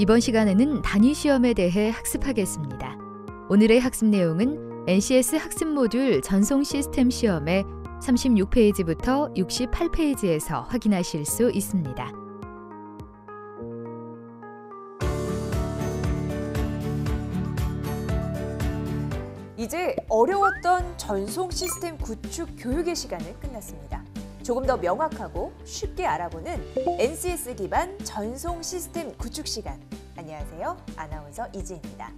이번 시간에는 단위 시험에 대해 학습하겠습니다. 오늘의 학습 내용은 NCS 학습 모듈 전송 시스템 시험의 36페이지부터 68페이지에서 확인하실 수 있습니다. 이제 어려웠던 전송 시스템 구축 교육의 시간은 끝났습니다. 조금 더 명확하고 쉽게 알아보는 NCS 기반 전송 시스템 구축 시간. 안녕하세요. 아나운서 이지혜입니다.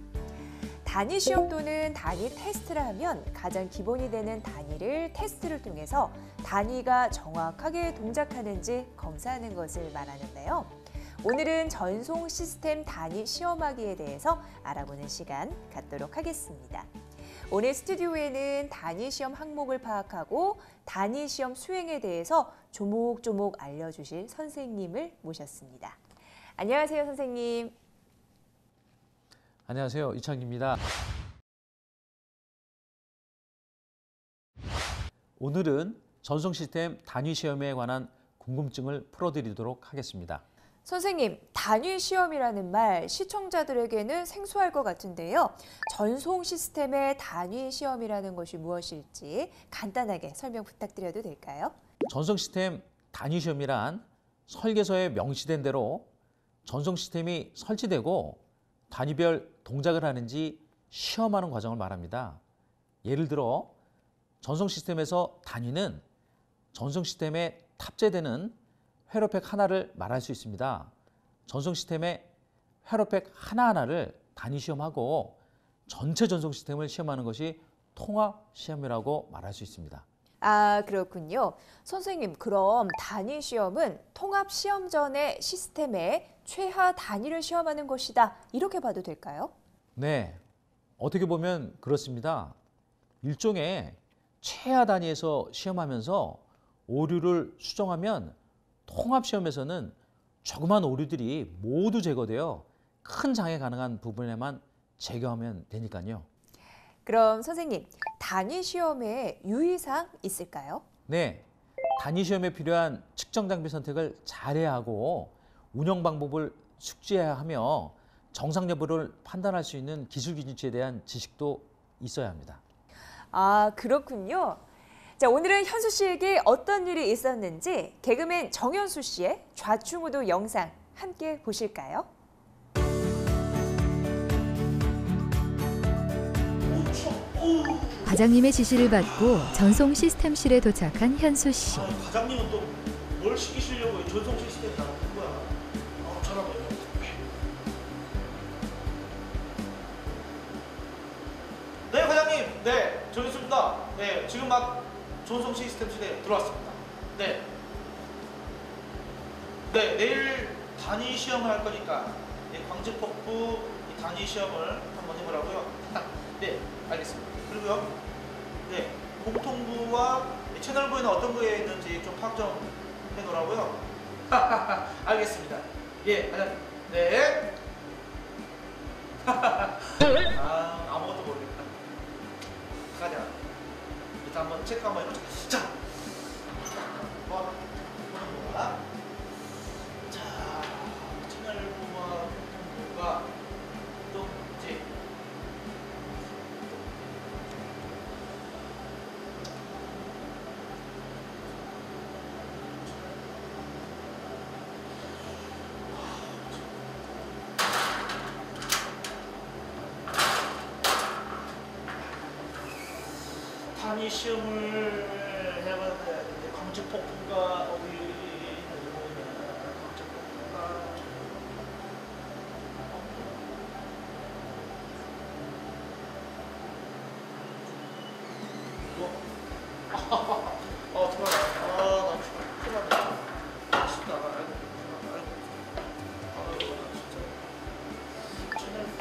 단위 시험 또는 단위 테스트라 하면 가장 기본이 되는 단위를 테스트를 통해서 단위가 정확하게 동작하는지 검사하는 것을 말하는데요. 오늘은 전송 시스템 단위 시험하기에 대해서 알아보는 시간 갖도록 하겠습니다. 오늘 스튜디오에는 단위 시험 항목을 파악하고 단위 시험 수행에 대해서 조목조목 알려주실 선생님을 모셨습니다. 안녕하세요, 선생님. 안녕하세요, 이창기입니다. 오늘은 전송 시스템 단위 시험에 관한 궁금증을 풀어드리도록 하겠습니다. 선생님, 단위 시험이라는 말 시청자들에게는 생소할 것 같은데요. 전송 시스템의 단위 시험이라는 것이 무엇일지 간단하게 설명 부탁드려도 될까요? 전송 시스템 단위 시험이란 설계서에 명시된 대로 전송 시스템이 설치되고 단위별 동작을 하는지 시험하는 과정을 말합니다. 예를 들어 전송 시스템에서 단위는 전송 시스템에 탑재되는 회로팩 하나를 말할 수 있습니다. 전송 시스템의 회로팩 하나하나를 단위 시험하고 전체 전송 시스템을 시험하는 것이 통합 시험이라고 말할 수 있습니다. 아, 그렇군요. 선생님, 그럼 단위 시험은 통합 시험 전의 시스템의 최하 단위를 시험하는 것이다. 이렇게 봐도 될까요? 네, 어떻게 보면 그렇습니다. 일종의 최하 단위에서 시험하면서 오류를 수정하면 통합 시험에서는 조그만 오류들이 모두 제거되어 큰 장애 가능한 부분에만 제거하면 되니까요. 그럼 선생님, 단위 시험에 유의사항 있을까요? 네, 단위 시험에 필요한 측정 장비 선택을 잘해야 하고 운영 방법을 숙지해야 하며 정상 여부를 판단할 수 있는 기술 기준치에 대한 지식도 있어야 합니다. 아, 그렇군요. 자, 오늘은 현수 씨에게 어떤 일이 있었는지 개그맨 정현수 씨의 좌충우도 영상 함께 보실까요? 과장님의 지시를 받고 전송 시스템실에 도착한 현수 씨. 과장님은 또 뭘 시키시려고 전송 시스템 다 바꾼 거야. 전화 받아. 네, 과장님. 네, 저기 있습니다. 네, 지금 막 전송 시스템실에 들어왔습니다. 네. 네, 내일 단위 시험을 할 거니까 광직폭부 단위 시험을 한번 해보라고요. 네, 알겠습니다. 그리고요. 네, 공통부와 채널부에는 어떤 거에 있는지 좀 파악 좀 해놓으라고요. 알겠습니다. 예, 과장님. 네. 아무것도 모르겠다. 가자. 일단 한번 체크 한번 해보자. 자, 뭐 보는 거야? 자, 채널부와 공통부가 또 이제 단위 시험을 해봤는데 광직폭부가 어디는 광직폭부가 들어가. 나 진짜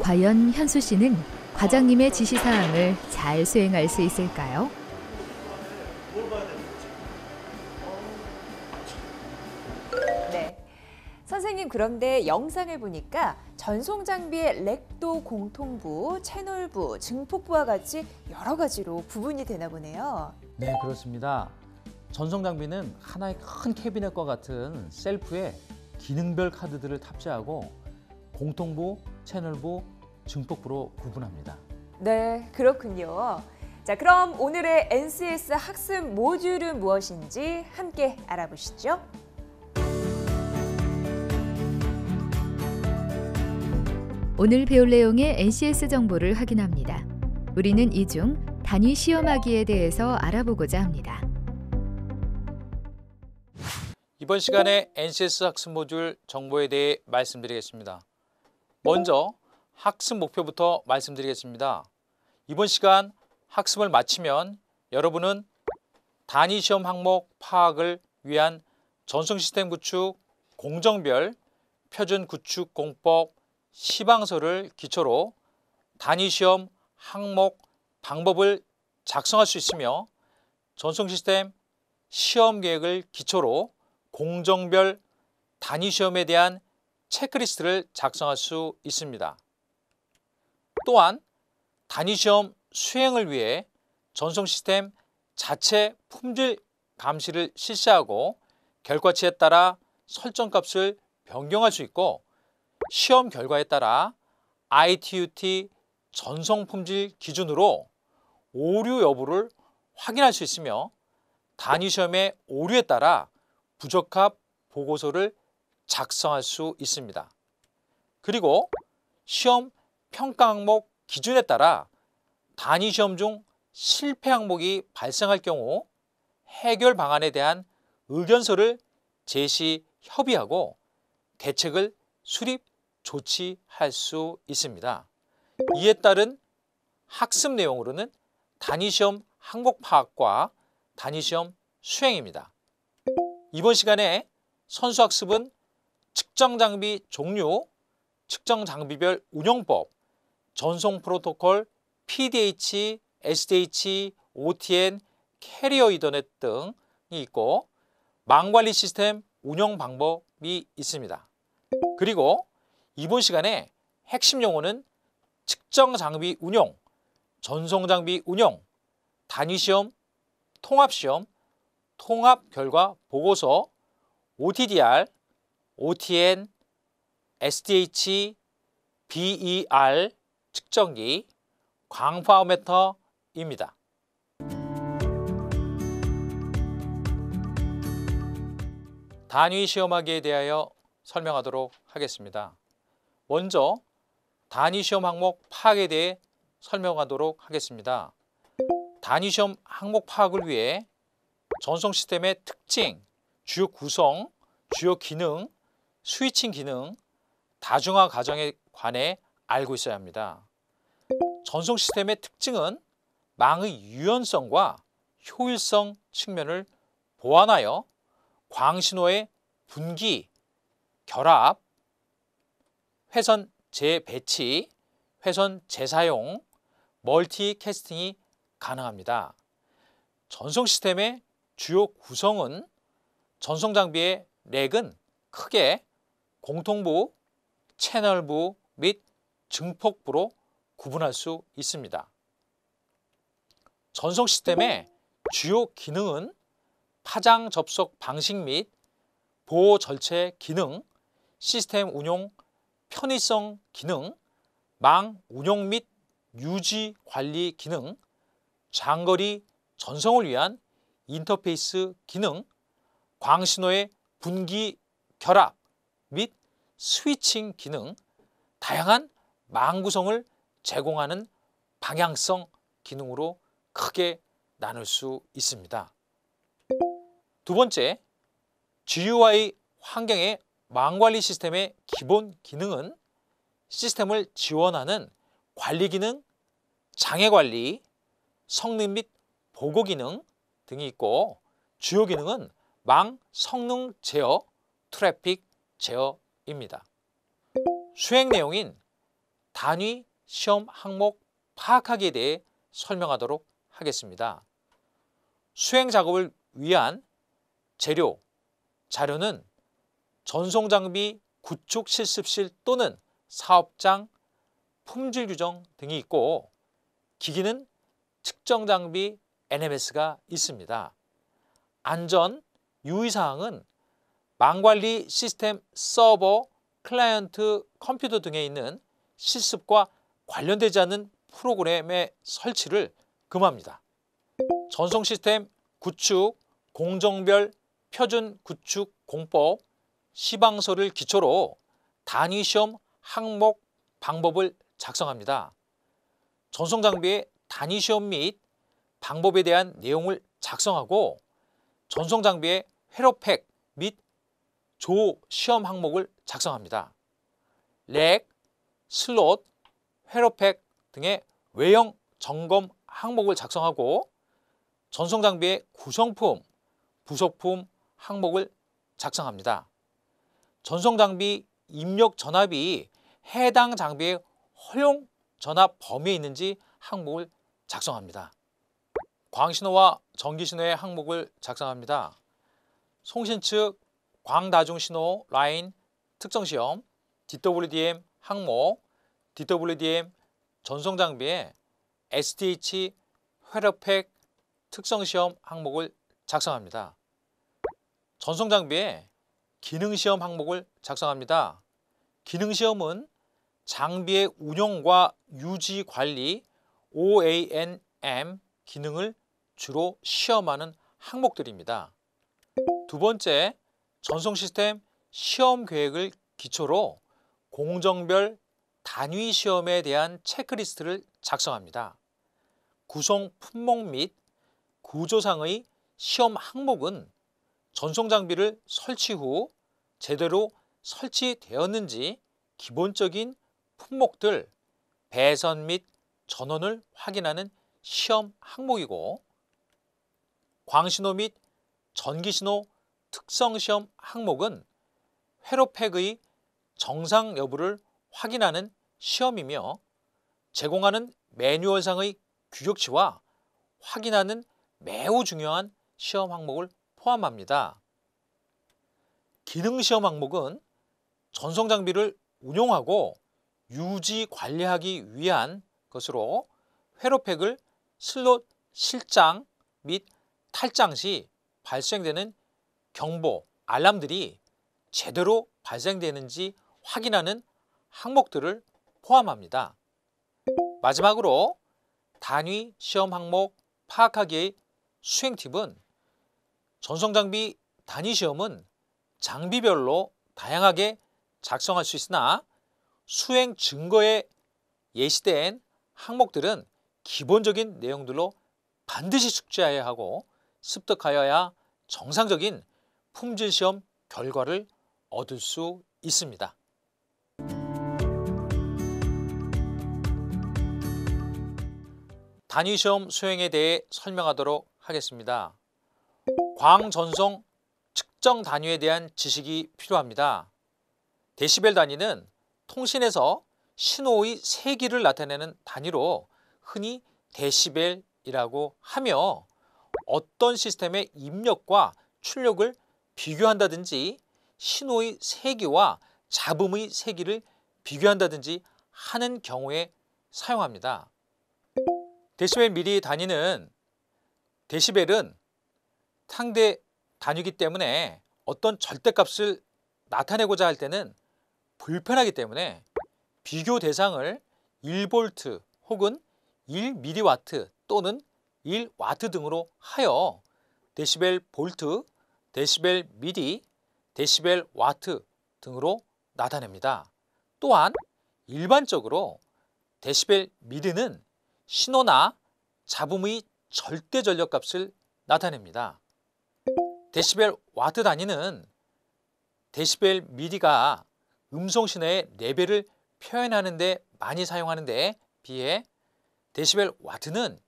과연 현수 씨는 과장님의 지시사항을 잘 수행할 수 있을까요? 뭘 봐야 되는 거지? 네. 선생님, 그런데 영상을 보니까 전송 장비의 렉도 공통부, 채널부, 증폭부와 같이 여러 가지로 구분이 되나 보네요. 네, 그렇습니다. 전송 장비는 하나의 큰 캐비넷과 같은 셀프에 기능별 카드들을 탑재하고 공통부, 채널부, 증폭부로 구분합니다. 네, 그렇군요. 자, 그럼 오늘의 NCS 학습 모듈은 무엇인지 함께 알아보시죠. 오늘 배울 내용의 NCS 정보를 확인합니다. 우리는 이 중 단위 시험하기에 대해서 알아보고자 합니다. 이번 시간에 NCS 학습 모듈 정보에 대해 말씀드리겠습니다. 먼저 학습 목표부터 말씀드리겠습니다. 이번 시간 학습을 마치면 여러분은 단위 시험 항목 파악을 위한 전송 시스템 구축, 공정별, 표준 구축 공법, 시방서를 기초로 단위 시험 항목 방법을 작성할 수 있으며 전송 시스템 시험 계획을 기초로 공정별 단위 시험에 대한 체크리스트를 작성할 수 있습니다. 또한 단위 시험 수행을 위해 전송 시스템 자체 품질 감시를 실시하고 결과치에 따라 설정값을 변경할 수 있고 시험 결과에 따라 ITUT 전송 품질 기준으로 오류 여부를 확인할 수 있으며 단위 시험의 오류에 따라 부적합 보고서를 작성할 수 있습니다. 그리고 시험 평가 항목 기준에 따라 단위 시험 중 실패 항목이 발생할 경우 해결 방안에 대한 의견서를 제시 협의하고 대책을 수립 조치할 수 있습니다. 이에 따른 학습 내용으로는 단위 시험 항목 파악과 단위 시험 수행입니다. 이번 시간에 선수 학습은 측정 장비 종류, 측정 장비별 운영법, 전송 프로토콜, PDH, SDH, OTN, 캐리어 이더넷 등이 있고 망관리 시스템 운영 방법이 있습니다. 그리고 이번 시간에 핵심 용어는 측정 장비 운용, 전송 장비 운용, 단위 시험, 통합 시험, 통합 결과 보고서, OTDR, OTN, SDH, BER 측정기, 광파오메터입니다. 단위 시험하기에 대하여 설명하도록 하겠습니다. 먼저 단위 시험 항목 파악에 대해 설명하도록 하겠습니다. 단위 시험 항목 파악을 위해 전송 시스템의 특징, 주요 구성, 주요 기능, 스위칭 기능, 다중화 과정에 관해 알고 있어야 합니다. 전송 시스템의 특징은 망의 유연성과 효율성 측면을 보완하여 광신호의 분기, 결합, 회선 재배치, 회선 재사용, 멀티캐스팅이 가능합니다. 전송 시스템의 주요 구성은 전송 장비의 렉은 크게 공통부, 채널부 및 증폭부로 구분할 수 있습니다. 전송 시스템의 주요 기능은 파장 접속 방식 및 보호 절체 기능, 시스템 운용 편의성 기능, 망 운용 및 유지 관리 기능, 장거리 전송을 위한 인터페이스 기능, 광신호의 분기 결합 및 스위칭 기능, 다양한 망 구성을 제공하는 방향성 기능으로 크게 나눌 수 있습니다. 두 번째, GUI 환경의 망관리 시스템의 기본 기능은 시스템을 지원하는 관리 기능, 장애 관리, 성능 및 보고 기능 등이 있고 주요 기능은 망 성능 제어, 트래픽 제어입니다. 수행 내용인 단위 시험 항목 파악하기에 대해 설명하도록 하겠습니다. 수행 작업을 위한 재료, 자료는 전송 장비 구축 실습실 또는 사업장, 품질 규정 등이 있고 기기는 측정 장비 NMS가 있습니다. 안전, 유의사항은 망관리 시스템 서버 클라이언트 컴퓨터 등에 있는 실습과 관련되지 않는 프로그램의 설치를 금합니다. 전송 시스템 구축, 공정별 표준 구축 공법, 시방서를 기초로 단위 시험 항목 방법을 작성합니다. 전송 장비의 단위 시험 및 방법에 대한 내용을 작성하고 전송 장비의 회로팩 및 조 시험 항목을 작성합니다. 렉, 슬롯, 회로팩 등의 외형 점검 항목을 작성하고 전송 장비의 구성품, 부속품 항목을 작성합니다. 전송 장비 입력 전압이 해당 장비의 허용 전압 범위에 있는지 항목을 작성합니다. 광신호와 전기신호의 항목을 작성합니다. 송신 측 광다중신호 라인 특성시험, DWDM 항목, DWDM 전송 장비의 SDH 회로팩 특성시험 항목을 작성합니다. 전송 장비의 기능시험 항목을 작성합니다. 기능시험은 장비의 운영과 유지 관리 OANM 기능을 주로 시험하는 항목들입니다. 두 번째, 전송 시스템 시험 계획을 기초로 공정별 단위 시험에 대한 체크리스트를 작성합니다. 구성 품목 및 구조상의 시험 항목은 전송 장비를 설치 후 제대로 설치되었는지 기본적인 품목들, 배선 및 전원을 확인하는 시험 항목이고, 광신호 및 전기신호 특성시험 항목은 회로팩의 정상 여부를 확인하는 시험이며 제공하는 매뉴얼상의 규격치와 확인하는 매우 중요한 시험 항목을 포함합니다. 기능시험 항목은 전송 장비를 운용하고 유지 관리하기 위한 것으로 회로팩을 슬롯 실장 및 탈장 시 발생되는 경보, 알람들이 제대로 발생되는지 확인하는 항목들을 포함합니다. 마지막으로 단위 시험 항목 파악하기의 수행 팁은 전송 장비 단위 시험은 장비별로 다양하게 작성할 수 있으나 수행 증거에 예시된 항목들은 기본적인 내용들로 반드시 숙지해야 하고 습득하여야 정상적인 품질 시험 결과를 얻을 수 있습니다. 단위 시험 수행에 대해 설명하도록 하겠습니다. 광전송 측정 단위에 대한 지식이 필요합니다. 데시벨 단위는 통신에서 신호의 세기를 나타내는 단위로 흔히 데시벨이라고 하며 어떤 시스템의 입력과 출력을 비교한다든지 신호의 세기와 잡음의 세기를 비교한다든지 하는 경우에 사용합니다. 데시벨 미리 단위는 데시벨은 상대 단위이기 때문에 어떤 절대값을 나타내고자 할 때는 불편하기 때문에 비교 대상을 1V 혹은 1mW 또는 1W 등으로 하여 데시벨 볼트, 데시벨 미디, 데시벨 와트 등으로 나타냅니다. 또한 일반적으로 데시벨 미디는 신호나 잡음의 절대 전력값을 나타냅니다. 데시벨 와트 단위는 데시벨 미디가 음성 신호의 레벨을 표현하는 데 많이 사용하는 데 비해 데시벨 와트는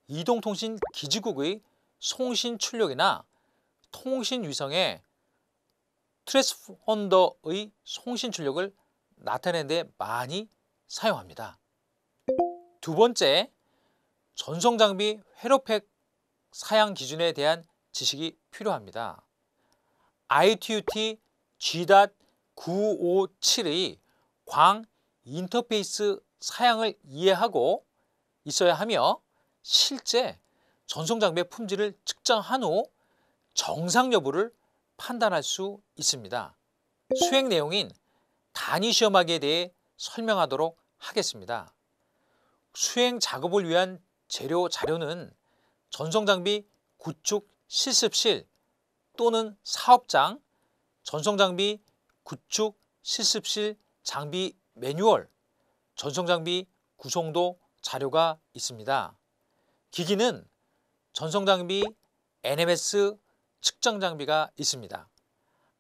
이동통신 기지국의 송신 출력이나 통신 위성의 트랜스폰더의 송신 출력을 나타내는 데 많이 사용합니다. 두 번째, 전송 장비 회로팩 사양 기준에 대한 지식이 필요합니다. ITU-T G.957의 광 인터페이스 사양을 이해하고 있어야 하며 실제 전송 장비의 품질을 측정한 후 정상 여부를 판단할 수 있습니다. 수행 내용인 단위 시험하기에 대해 설명하도록 하겠습니다. 수행 작업을 위한 재료 자료는 전송장비 구축 실습실 또는 사업장, 전송장비 구축 실습실 장비 매뉴얼, 전송장비 구성도 자료가 있습니다. 기기는 전송장비 NMS 측정장비가 있습니다.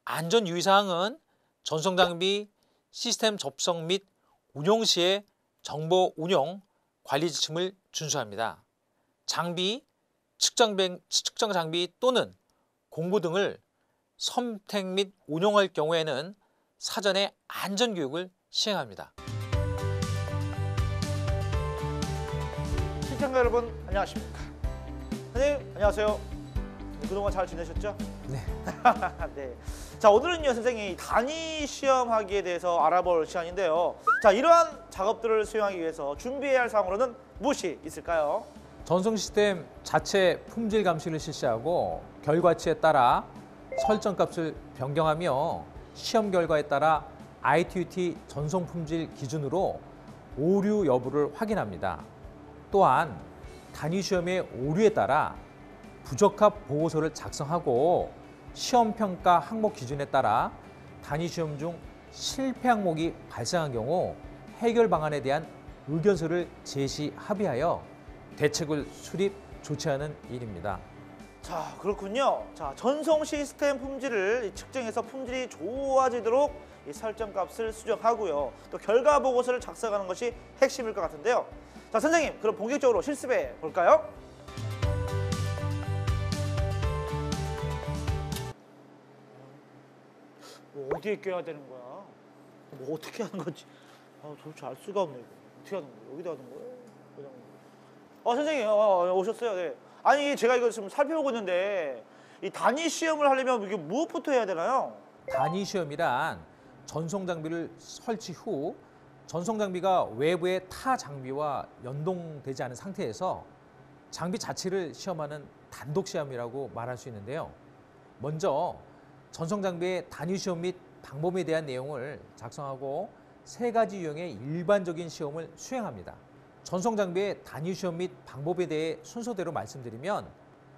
안전 유의사항은 전송장비 시스템 접속 및 운용 시에 정보 운용 관리 지침을 준수합니다. 장비, 측정 장비 또는 공구 등을 선택 및 운용할 경우에는 사전에 안전교육을 시행합니다. 시청자 여러분 안녕하십니까? 선생님 안녕하세요. 그동안 잘 지내셨죠? 네. 네. 자, 오늘은요 선생님 단위 시험하기에 대해서 알아볼 시간인데요. 자, 이러한 작업들을 수행하기 위해서 준비해야 할 사항으로는 무엇이 있을까요? 전송 시스템 자체 품질 감시를 실시하고 결과치에 따라 설정값을 변경하며 시험 결과에 따라 ITUT 전송 품질 기준으로 오류 여부를 확인합니다. 또한 단위 시험의 오류에 따라 부적합 보고서를 작성하고 시험 평가 항목 기준에 따라 단위 시험 중 실패 항목이 발생한 경우 해결 방안에 대한 의견서를 제시 합의하여 대책을 수립 조치하는 일입니다. 자, 그렇군요. 자, 전송 시스템 품질을 측정해서 품질이 좋아지도록 이 설정값을 수정하고요. 또 결과 보고서를 작성하는 것이 핵심일 것 같은데요. 자, 선생님, 그럼 본격적으로 실습해 볼까요? 뭐 어디에 껴야 되는 거야? 뭐 어떻게 하는 건지 도대체 알 수가 없네. 이거. 어떻게 하는 거야? 여기다 하는 거야? 그냥. 선생님 오셨어요. 네. 아니 제가 이거 지금 살펴보고 있는데 이 단위 시험을 하려면 이게 무엇부터 해야 되나요? 단위 시험이란 전송 장비를 설치 후 전송 장비가 외부의 타 장비와 연동되지 않은 상태에서 장비 자체를 시험하는 단독 시험이라고 말할 수 있는데요. 먼저 전송 장비의 단위 시험 및 방법에 대한 내용을 작성하고 3가지 유형의 일반적인 시험을 수행합니다. 전송 장비의 단위 시험 및 방법에 대해 순서대로 말씀드리면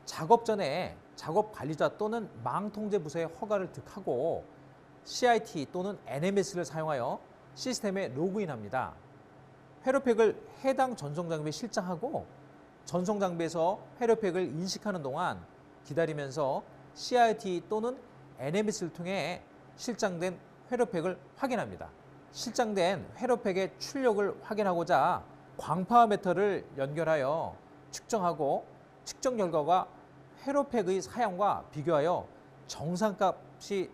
작업 전에 작업 관리자 또는 망통제 부서의 허가를 득하고 CIT 또는 NMS를 사용하여 시스템에 로그인합니다. 회로팩을 해당 전송 장비에 실장하고 전송 장비에서 회로팩을 인식하는 동안 기다리면서 CIT 또는 NMS를 통해 실장된 회로팩을 확인합니다. 실장된 회로팩의 출력을 확인하고자 광파 메터를 연결하여 측정하고 측정 결과가 회로팩의 사양과 비교하여 정상값이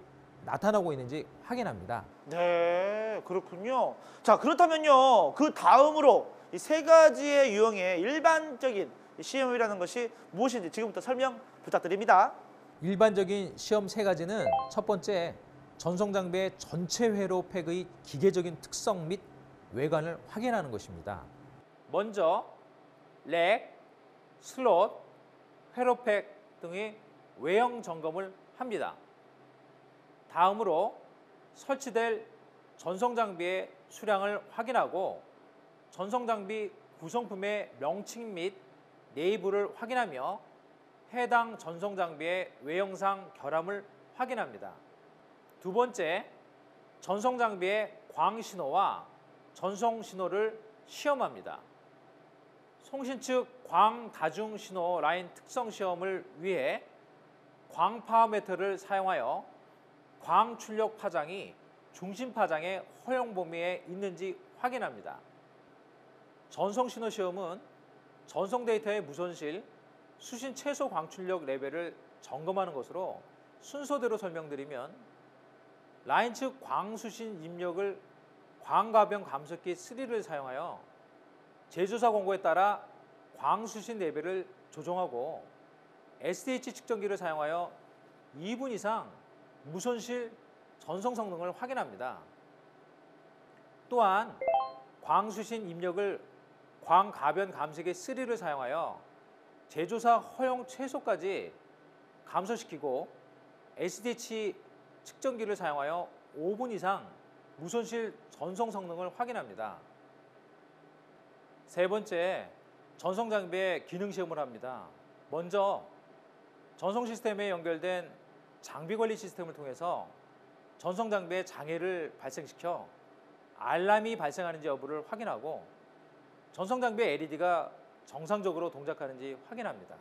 나타나고 있는지 확인합니다. 네, 그렇군요. 자, 그렇다면요. 그 다음으로 이 3가지의 유형의 일반적인 시험이라는 것이 무엇인지 지금부터 설명 부탁드립니다. 일반적인 시험 3가지는 첫 번째, 전송 장비의 전체 회로팩의 기계적인 특성 및 외관을 확인하는 것입니다. 먼저 렉, 슬롯, 회로팩 등의 외형 점검을 합니다. 다음으로 설치될 전송 장비의 수량을 확인하고 전송 장비 구성품의 명칭 및 내부를 확인하며 해당 전송 장비의 외형상 결함을 확인합니다. 두 번째, 전송 장비의 광 신호와 전송 신호를 시험합니다. 송신 측 광 다중 신호 라인 특성 시험을 위해 광 파라미터를 사용하여 광 출력 파장이 중심 파장의 허용 범위에 있는지 확인합니다. 전송 신호 시험은 전송 데이터의 무손실, 수신 최소 광 출력 레벨을 점검하는 것으로 순서대로 설명드리면 라인 측 광 수신 입력을 광가변 감속기 3를 사용하여 제조사 공고에 따라 광 수신 레벨을 조정하고 SDH 측정기를 사용하여 2분 이상 무손실 전송 성능을 확인합니다. 또한 광 수신 입력을 광가변 감속기 3를 사용하여 제조사 허용 최소까지 감소시키고 SDH 측정기를 사용하여 5분 이상 무손실 전송 성능을 확인합니다. 세 번째, 전송 장비의 기능 시험을 합니다. 먼저 전송 시스템에 연결된 장비 관리 시스템을 통해서 전송 장비의 장애를 발생시켜 알람이 발생하는지 여부를 확인하고 전송 장비의 LED가 정상적으로 동작하는지 확인합니다.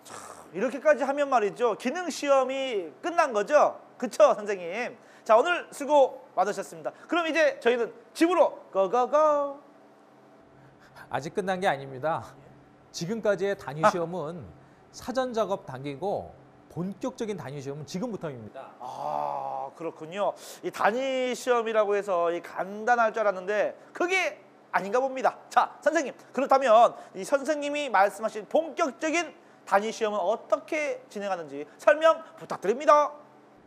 참, 이렇게까지 하면 말이죠. 기능 시험이 끝난 거죠? 그쵸, 선생님? 자, 오늘 수고 많으셨습니다. 그럼 이제 저희는 집으로 고고고! 아직 끝난 게 아닙니다. 지금까지의 단위 시험은 사전 작업 단계이고 본격적인 단위 시험은 지금부터입니다. 그렇군요. 이 단위 시험이라고 해서 이 간단할 줄 알았는데 그게 아닌가 봅니다. 자, 선생님, 그렇다면 이 선생님이 말씀하신 본격적인 단위 시험은 어떻게 진행하는지 설명 부탁드립니다.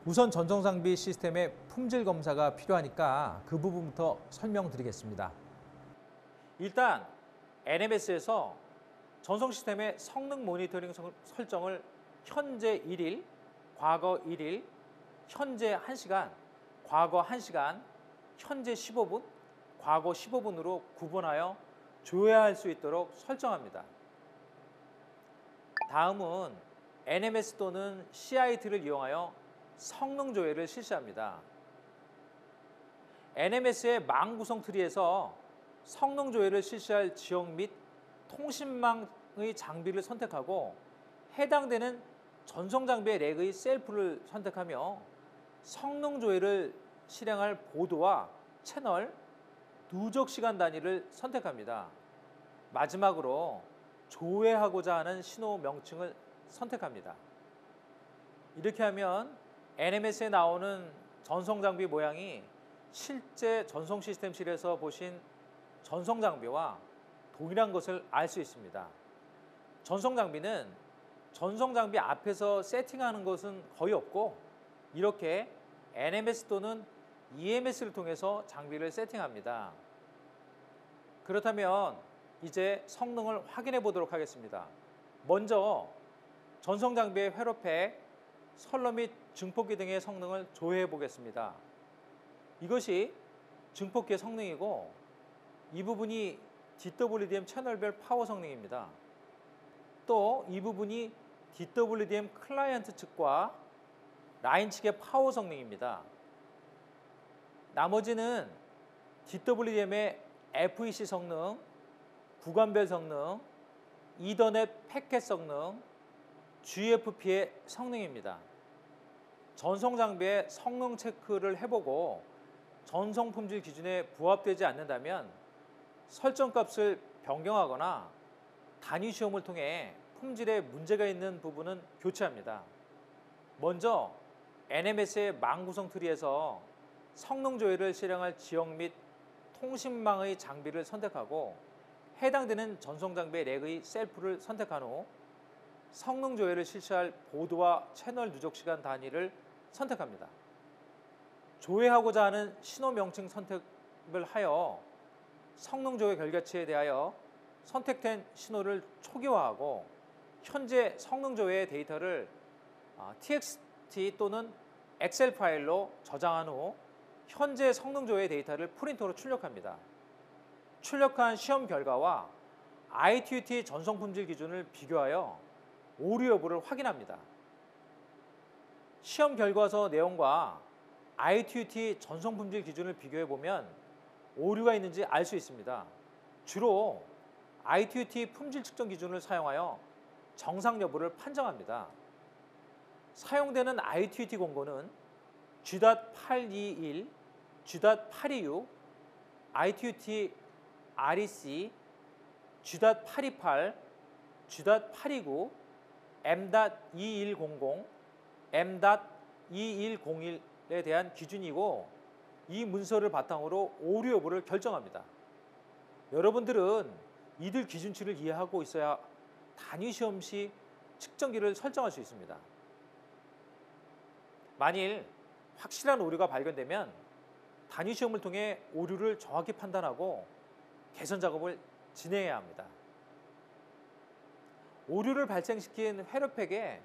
우선 전송 장비 시스템의 품질 검사가 필요하니까 그 부분부터 설명드리겠습니다. 일단 NMS에서 전송 시스템의 성능 모니터링 설정을 현재 1일, 과거 1일, 현재 1시간, 과거 1시간, 현재 15분, 과거 15분으로 구분하여 조회할 수 있도록 설정합니다. 다음은 NMS 또는 CIT를 이용하여 성능 조회를 실시합니다. NMS의 망 구성 트리에서 성능 조회를 실시할 지역 및 통신망의 장비를 선택하고 해당되는 전송 장비의 렉의 셀프를 선택하며 성능 조회를 실행할 보드와 채널, 누적 시간 단위를 선택합니다. 마지막으로 조회하고자 하는 신호 명칭을 선택합니다. 이렇게 하면 NMS에 나오는 전송 장비 모양이 실제 전송 시스템실에서 보신 전송 장비와 동일한 것을 알 수 있습니다. 전송 장비는 전송 장비 앞에서 세팅하는 것은 거의 없고 이렇게 NMS 또는 EMS를 통해서 장비를 세팅합니다. 그렇다면 이제 성능을 확인해 보도록 하겠습니다. 먼저 전송 장비의 회로팩, 선로 및 증폭기 등의 성능을 조회해 보겠습니다. 이것이 증폭기의 성능이고 이 부분이 DWDM 채널별 파워 성능입니다. 또 이 부분이 DWDM 클라이언트 측과 라인 측의 파워 성능입니다. 나머지는 DWDM의 FEC 성능, 구간별 성능, 이더넷 패켓 성능, GFP의 성능입니다. 전송 장비의 성능 체크를 해보고 전송 품질 기준에 부합되지 않는다면 설정값을 변경하거나 단위 시험을 통해 품질에 문제가 있는 부분은 교체합니다. 먼저 NMS의 망 구성 트리에서 성능 조회를 실행할 지역 및 통신망의 장비를 선택하고 해당되는 전송 장비의 렉의 셀프를 선택한 후 성능 조회를 실시할 보드와 채널 누적 시간 단위를 선택합니다. 조회하고자 하는 신호 명칭 선택을 하여 성능 조회 결과치에 대하여 선택된 신호를 초기화하고 현재 성능 조회의 데이터를 TXT 또는 엑셀 파일로 저장한 후 현재 성능 조회 데이터를 프린터로 출력합니다. 출력한 시험 결과와 ITUT 전송 품질 기준을 비교하여 오류 여부를 확인합니다. 시험 결과서 내용과 ITUT 전송 품질 기준을 비교해 보면 오류가 있는지 알 수 있습니다. 주로 ITUT 품질 측정 기준을 사용하여 정상 여부를 판정합니다. 사용되는 ITUT 공고는 G.821, G.826, ITUT REC, G.828, G.829, M.2100, M.2101에 대한 기준이고 이 문서를 바탕으로 오류 여부를 결정합니다. 여러분들은 이들 기준치를 이해하고 있어야 단위 시험 시 측정기를 설정할 수 있습니다. 만일 확실한 오류가 발견되면 단위 시험을 통해 오류를 정확히 판단하고 개선 작업을 진행해야 합니다. 오류를 발생시킨 회로팩에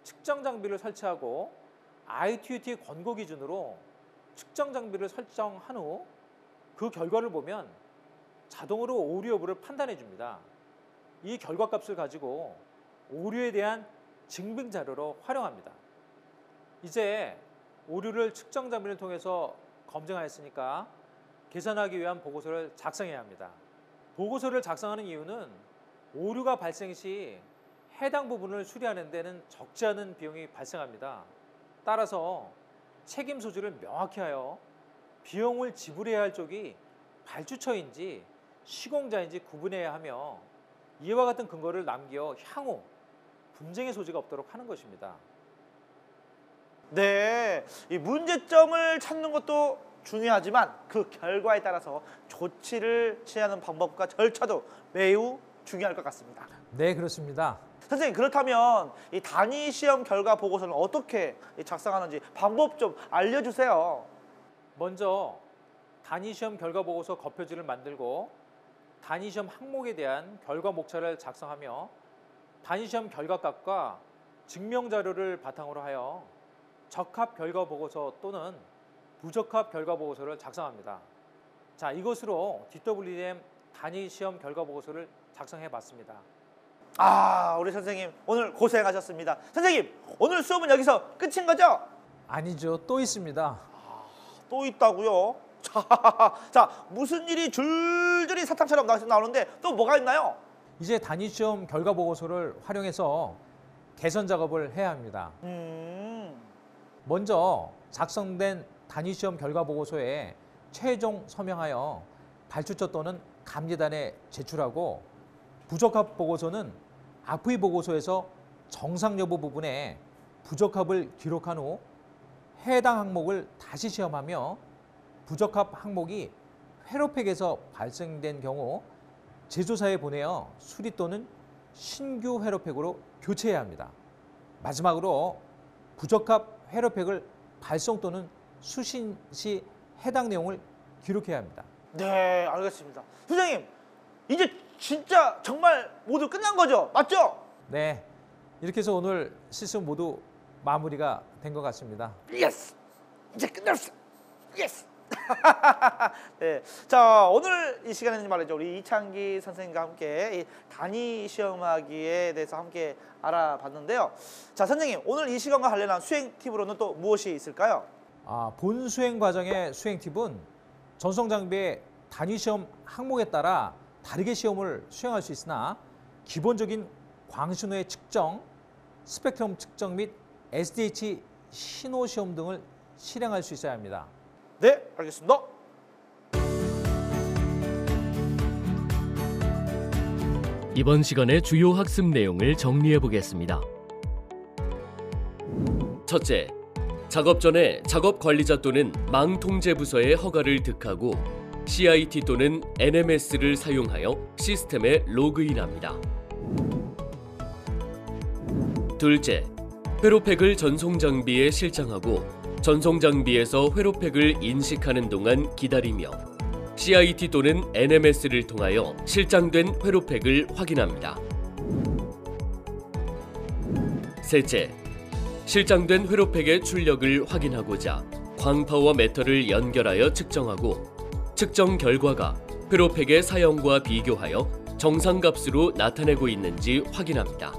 측정 장비를 설치하고 ITUT 권고 기준으로 측정 장비를 설정한 후 그 결과를 보면 자동으로 오류 여부를 판단해 줍니다. 이 결과값을 가지고 오류에 대한 증빙 자료로 활용합니다. 이제 오류를 측정 장비를 통해서 검증하였으니까 개선하기 위한 보고서를 작성해야 합니다. 보고서를 작성하는 이유는 오류가 발생 시 해당 부분을 수리하는 데는 적지 않은 비용이 발생합니다. 따라서 책임 소재를 명확히 하여 비용을 지불해야 할 쪽이 발주처인지 시공자인지 구분해야 하며 이와 같은 근거를 남겨 향후 분쟁의 소지가 없도록 하는 것입니다. 네, 이 문제점을 찾는 것도 중요하지만 그 결과에 따라서 조치를 취하는 방법과 절차도 매우 중요할 것 같습니다. 네, 그렇습니다. 선생님, 그렇다면 이 단위 시험 결과 보고서는 어떻게 작성하는지 방법 좀 알려주세요. 먼저 단위 시험 결과 보고서 겉표지를 만들고 단위 시험 항목에 대한 결과 목차를 작성하며 단위 시험 결과값과 증명 자료를 바탕으로 하여 적합 결과 보고서 또는 부적합 결과 보고서를 작성합니다. 자, 이것으로 DWM 단위 시험 결과 보고서를 작성해 봤습니다. 우리 선생님 오늘 고생하셨습니다. 선생님, 오늘 수업은 여기서 끝인 거죠? 아니죠, 또 있습니다. 또 있다고요? 자, 무슨 일이 줄줄이 사탕처럼 나오는데 또 뭐가 있나요? 이제 단위 시험 결과 보고서를 활용해서 개선 작업을 해야 합니다. 먼저 작성된 단위 시험 결과 보고서에 최종 서명하여 발주처 또는 감리단에 제출하고, 부적합 보고서는 앞의 보고서에서 정상 여부 부분에 부적합을 기록한 후 해당 항목을 다시 시험하며 부적합 항목이 회로팩에서 발생된 경우 제조사에 보내어 수리 또는 신규 회로팩으로 교체해야 합니다. 마지막으로 부적합 회로팩을 발송 또는 수신 시 해당 내용을 기록해야 합니다. 네, 알겠습니다. 선생님, 이제 진짜 정말 모두 끝난 거죠? 맞죠? 네, 이렇게 해서 오늘 시승 모두 마무리가 된 것 같습니다. 예스! 이제 끝났어! 예스! 네, 자, 오늘 이 시간에는 말이죠, 우리 이창기 선생님과 함께 이 단위 시험하기에 대해서 함께 알아봤는데요. 자, 선생님, 오늘 이 시간과 관련한 수행 팁으로는 또 무엇이 있을까요? 본 수행 과정의 수행 팁은 전송 장비의 단위 시험 항목에 따라 다르게 시험을 수행할 수 있으나 기본적인 광신호의 측정, 스펙트럼 측정 및 SDH 신호 시험 등을 실행할 수 있어야 합니다. 네, 알겠습니다. 이번 시간의 주요 학습 내용을 정리해 보겠습니다. 첫째, 작업 전에 작업 관리자 또는 망통제부서의 허가를 득하고 CIT 또는 NMS를 사용하여 시스템에 로그인합니다. 둘째, 회로팩을 전송장비에 실장하고 전송장비에서 회로팩을 인식하는 동안 기다리며 CIT 또는 NMS를 통하여 실장된 회로팩을 확인합니다. 셋째, 실장된 회로팩의 출력을 확인하고자 광파워 메터를 연결하여 측정하고 측정 결과가 회로팩의 사용과 비교하여 정상값으로 나타내고 있는지 확인합니다.